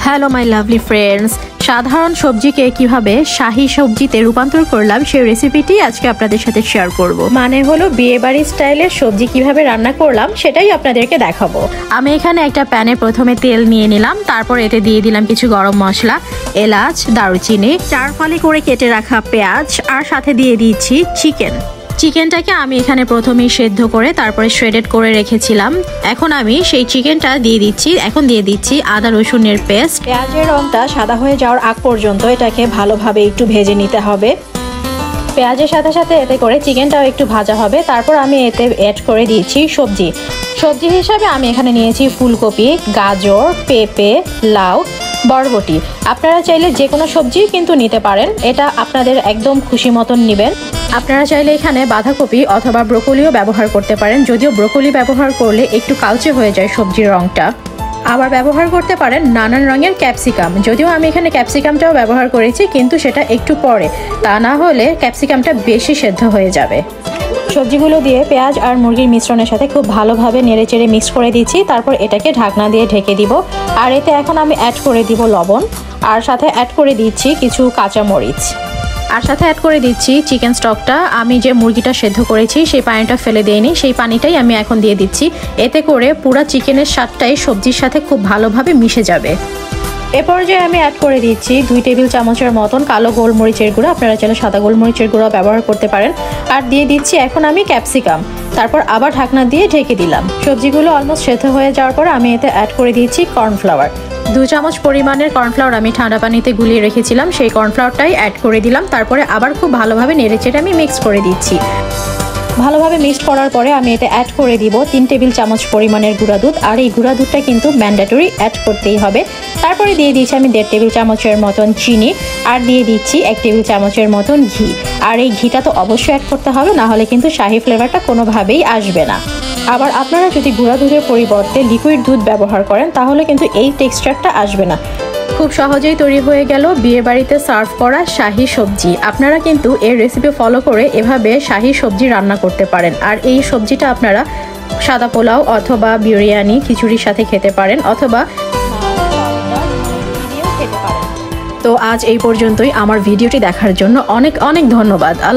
Hello my lovely friends, সাধারণ সবজিকে কিভাবে শাহী সবজিতে রূপান্তর করলাম সেই রেসিপিটি আজকে আপনাদের সাথে শেয়ার করব। মানে হলো বিয়েবাড়ি স্টাইলের সবজি কিভাবে রান্না করলাম সেটাই আপনাদেরকে দেখাবো। আমি এখানে একটা প্যানে প্রথমে তেল নিয়ে নিলাম, তারপর এতে দিয়ে দিলাম কিছু গরম মশলা, এলাচ, দারুচিনি, 4 ফালি করে কেটে রাখা পেঁয়াজ, আর সাথে দিয়ে দিচ্ছি চিকেনটাকে আমি এখানে প্রথমেই সেদ্ধ করে তারপরে শ্রেডেড করে রেখেছিলাম। এখন আমি সেই চিকেনটা দিয়ে দিচ্ছি। এখন দিয়ে দিচ্ছি আদা রসুনের পেস্ট। পেঁয়াজের রংটা সাদা হয়ে যাওয়ার আগ পর্যন্ত এটাকে ভালোভাবে একটু ভেজে নিতে হবে। পেঁয়াজের সাথে সাথে এতে করে চিকেনটাও একটু ভাজা হবে। তারপর আমি এতে অ্যাড করে দিচ্ছি সবজি হিসাবে আমি এখানে নিয়েছি ফুলকপি, গাজর, পেঁপে, লাউ, বরবটি। আপনারা চাইলে যে কোনো সবজি কিন্তু নিতে পারেন, এটা আপনাদের একদম খুশি মতন নেবেন। আপনারা চাইলে এখানে বাঁধাকপি অথবা ব্রোকলিও ব্যবহার করতে পারেন, যদিও ব্রোকলি ব্যবহার করলে একটু কালচে হয়ে যায় সবজির রংটা। আবার ব্যবহার করতে পারেন নানান রঙের ক্যাপসিকাম, যদিও আমি এখানে ক্যাপসিকামটাও ব্যবহার করেছি, কিন্তু সেটা একটু পরে, তা না হলে ক্যাপসিকামটা বেশি সেদ্ধ হয়ে যাবে। সবজিগুলো দিয়ে পেঁয়াজ আর মুরগির মিশ্রণের সাথে খুব ভালোভাবে নেড়েচেড়ে মিক্স করে দিচ্ছি। তারপর এটাকে ঢাকনা দিয়ে ঢেকে দিব। আর এতে এখন আমি অ্যাড করে দিব লবণ, আর সাথে অ্যাড করে দিচ্ছি কিছু কাঁচামরিচ, আর সাথে অ্যাড করে দিচ্ছি চিকেন স্টকটা। আমি যে মুরগিটা সেদ্ধ করেছি সেই পানিটা ফেলে দিইনি, সেই পানিটাই আমি এখন দিয়ে দিচ্ছি। এতে করে পুরো চিকেনের স্বাদটাই সবজির সাথে খুব ভালোভাবে মিশে যাবে। এ পর্যায়ে আমি অ্যাড করে দিচ্ছি 2 টেবিল চামচের মতন কালো গোলমরিচের গুঁড়ো, আপনারা চাইলে সাদা গোলমরিচের গুঁড়ো ব্যবহার করতে পারেন। আর দিয়ে দিচ্ছি এখন আমি ক্যাপসিকাম। তারপর আবার ঢাকনা দিয়ে ঢেকে দিলাম। সবজিগুলো অলমোস্ট সেদ্ধ হয়ে যাওয়ার পর আমি এতে অ্যাড করে দিচ্ছি কর্নফ্লাওয়ার। 2 চামচ পরিমাণের কর্নফ্লাওয়ার আমি ঠান্ডা পানিতে গুলিয়ে রেখেছিলাম, সেই কর্নফ্লাওয়ারটাই অ্যাড করে দিলাম। তারপরে আবার খুব ভালোভাবে নেড়েচেড়ে আমি মিক্স করে দিচ্ছি। ভালোভাবে মিক্সড করার পরে আমি এতে অ্যাড করে দিব 3 টেবিল চামচ পরিমাণের গুঁড়া দুধ, আর এই গুঁড়া দুধটা কিন্তু ম্যান্ডেটরি অ্যাড করতেই হবে। তারপরে দিয়ে দিচ্ছি আমি 1.5 টেবিল চামচের মতন চিনি, আর দিয়ে দিচ্ছি 1 টেবিল চামচের মতন ঘি। আর এই ঘিটা তো অবশ্যই অ্যাড করতে হবে, না হলে কিন্তু শাহী ফ্লেভারটা কোনোভাবেই আসবে না। আবার আপনারা যদি গুঁড়া দুধের পরিবর্তে লিকুইড দুধ ব্যবহার করেন তাহলে কিন্তু এই টেক্সচারটা আসবে না। খুব সহজেই তৈরি হয়ে গেল বিয়েবাড়িতে সার্ভ করা শাহী সবজি। আপনারা কিন্তু এর রেসিপি ফলো করে এভাবে শাহী সবজি রান্না করতে পারেন। আর এই সবজিটা আপনারা সাদা পোলাও অথবা বিরিয়ানি, খিচুড়ির সাথে খেতে পারেন, অথবা খেতে পারেন। তো আজ এই পর্যন্তই। আমার ভিডিওটি দেখার জন্য অনেক অনেক ধন্যবাদ। আল্লাহ।